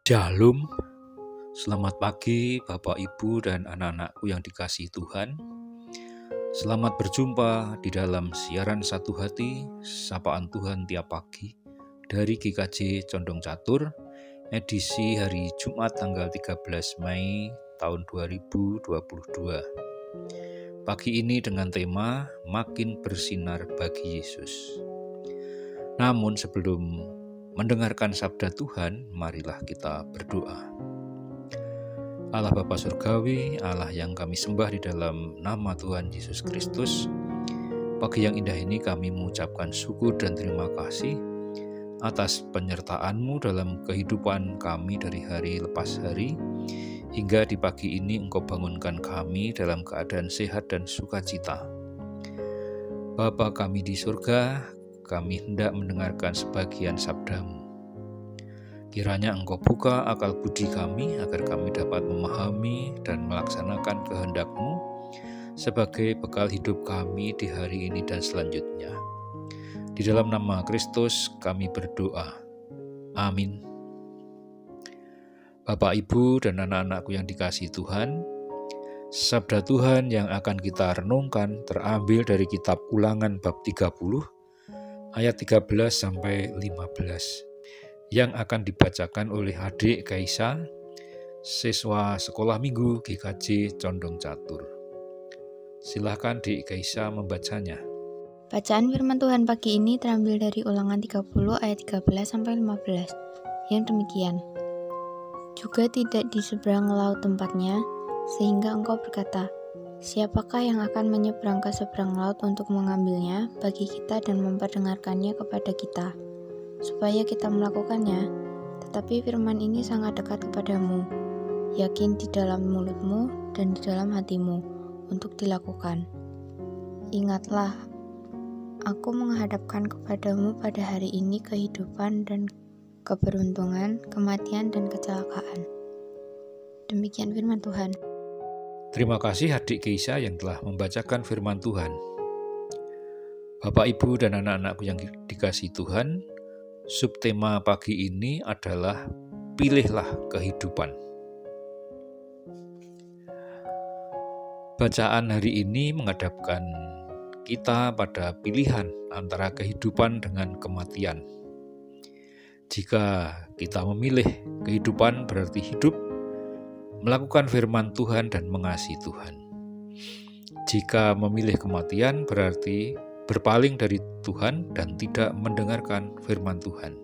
Shalom, selamat pagi Bapak Ibu dan anak-anakku yang dikasihi Tuhan. Selamat berjumpa di dalam siaran Satu Hati, Sapaan Tuhan tiap pagi dari GKJ Condong Catur, edisi hari Jumat tanggal 13 Mei tahun 2022. Pagi ini dengan tema Makin Bersinar Bagi Yesus. Namun sebelum mendengarkan sabda Tuhan, marilah kita berdoa. Allah Bapa Surgawi, Allah yang kami sembah di dalam nama Tuhan Yesus Kristus, pagi yang indah ini kami mengucapkan syukur dan terima kasih atas penyertaan-Mu dalam kehidupan kami dari hari lepas hari, hingga di pagi ini Engkau bangunkan kami dalam keadaan sehat dan sukacita. Bapa kami di surga, kami hendak mendengarkan sebagian sabda-Mu. Kiranya Engkau buka akal budi kami agar kami dapat memahami dan melaksanakan kehendak-Mu sebagai bekal hidup kami di hari ini dan selanjutnya. Di dalam nama Kristus kami berdoa. Amin. Bapak, Ibu, dan anak-anakku yang dikasihi Tuhan, sabda Tuhan yang akan kita renungkan terambil dari kitab Ulangan bab 30 ayat 13 sampai 15 yang akan dibacakan oleh adik Kaisa, siswa sekolah minggu GKJ Condong Catur. Silakan Dik Kaisa membacanya. Bacaan firman Tuhan pagi ini terambil dari Ulangan 30 ayat 13 sampai 15 yang demikian. Juga tidak di seberang laut tempatnya, sehingga engkau berkata, siapakah yang akan menyeberang ke seberang laut untuk mengambilnya bagi kita dan memperdengarkannya kepada kita, supaya kita melakukannya? Tetapi firman ini sangat dekat kepadamu, yakin di dalam mulutmu dan di dalam hatimu untuk dilakukan. Ingatlah, aku menghadapkan kepadamu pada hari ini kehidupan dan keberuntungan, kematian dan kecelakaan. Demikian firman Tuhan. Terima kasih adik Keisa yang telah membacakan firman Tuhan. Bapak, Ibu, dan anak-anakku yang dikasihi Tuhan, subtema pagi ini adalah pilihlah kehidupan. Bacaan hari ini menghadapkan kita pada pilihan antara kehidupan dengan kematian. Jika kita memilih kehidupan berarti hidup, melakukan firman Tuhan dan mengasihi Tuhan. Jika memilih kematian berarti berpaling dari Tuhan dan tidak mendengarkan firman Tuhan.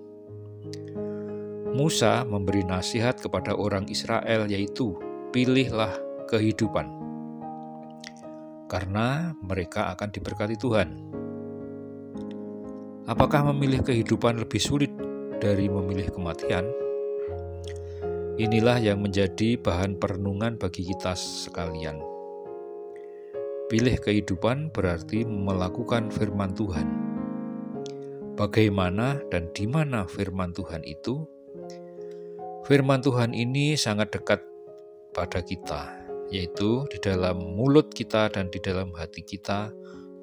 Musa memberi nasihat kepada orang Israel yaitu pilihlah kehidupan, karena mereka akan diberkati Tuhan. Apakah memilih kehidupan lebih sulit dari memilih kematian? Inilah yang menjadi bahan perenungan bagi kita sekalian. Pilih kehidupan berarti melakukan firman Tuhan. Bagaimana dan di mana firman Tuhan itu? Firman Tuhan ini sangat dekat pada kita, yaitu di dalam mulut kita dan di dalam hati kita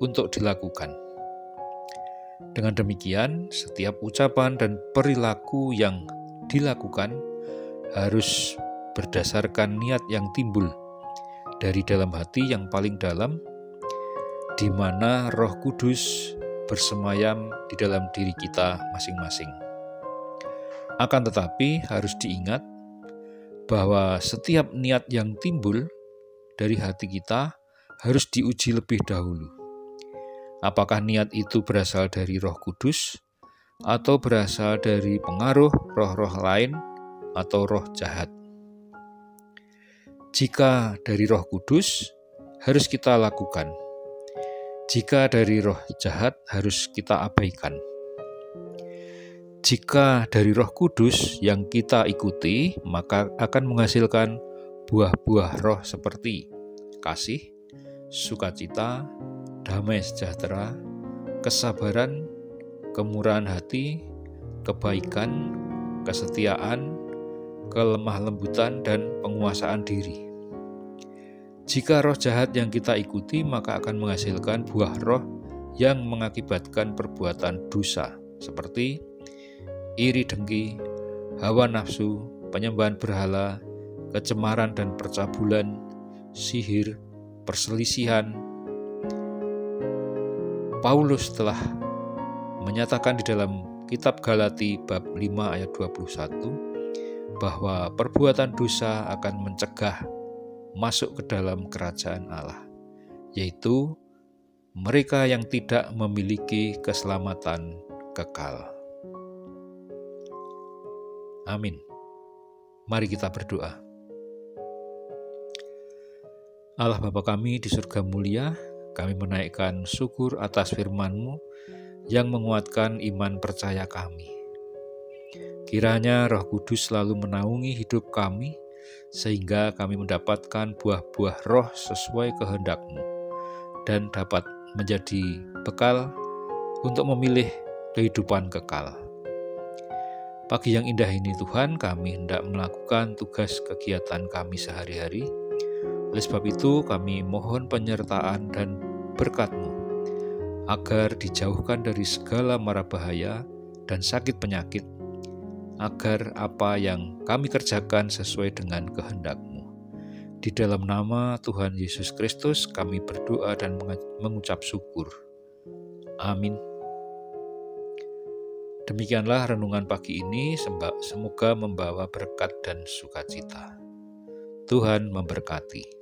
untuk dilakukan. Dengan demikian, setiap ucapan dan perilaku yang dilakukan harus berdasarkan niat yang timbul dari dalam hati yang paling dalam, di mana Roh Kudus bersemayam di dalam diri kita masing-masing. Akan tetapi harus diingat bahwa setiap niat yang timbul dari hati kita harus diuji lebih dahulu. Apakah niat itu berasal dari Roh Kudus atau berasal dari pengaruh roh-roh lain atau roh jahat? Jika dari Roh Kudus, harus kita lakukan. Jika dari roh jahat, harus kita abaikan. Jika dari Roh Kudus yang kita ikuti, maka akan menghasilkan buah-buah roh seperti kasih, sukacita, damai sejahtera, kesabaran, kemurahan hati, kebaikan, kesetiaan, kelemah lembutan, dan penguasaan diri. Jika roh jahat yang kita ikuti, maka akan menghasilkan buah roh yang mengakibatkan perbuatan dosa, seperti iri dengki, hawa nafsu, penyembahan berhala, kecemaran dan percabulan, sihir, perselisihan. Paulus telah menyatakan di dalam kitab Galati bab 5 ayat 21 bahwa perbuatan dosa akan mencegah masuk ke dalam kerajaan Allah, yaitu mereka yang tidak memiliki keselamatan kekal. Amin. Mari kita berdoa. Allah Bapa kami di surga mulia, kami menaikkan syukur atas firman-Mu yang menguatkan iman percaya kami. Kiranya Roh Kudus selalu menaungi hidup kami, sehingga kami mendapatkan buah-buah roh sesuai kehendak-Mu, dan dapat menjadi bekal untuk memilih kehidupan kekal. Pagi yang indah ini Tuhan, kami hendak melakukan tugas kegiatan kami sehari-hari. Oleh sebab itu kami mohon penyertaan dan berkat-Mu, agar dijauhkan dari segala mara bahaya dan sakit penyakit, agar apa yang kami kerjakan sesuai dengan kehendak-Mu. Di dalam nama Tuhan Yesus Kristus kami berdoa dan mengucap syukur. Amin. Demikianlah renungan pagi ini, semoga membawa berkat dan sukacita. Tuhan memberkati.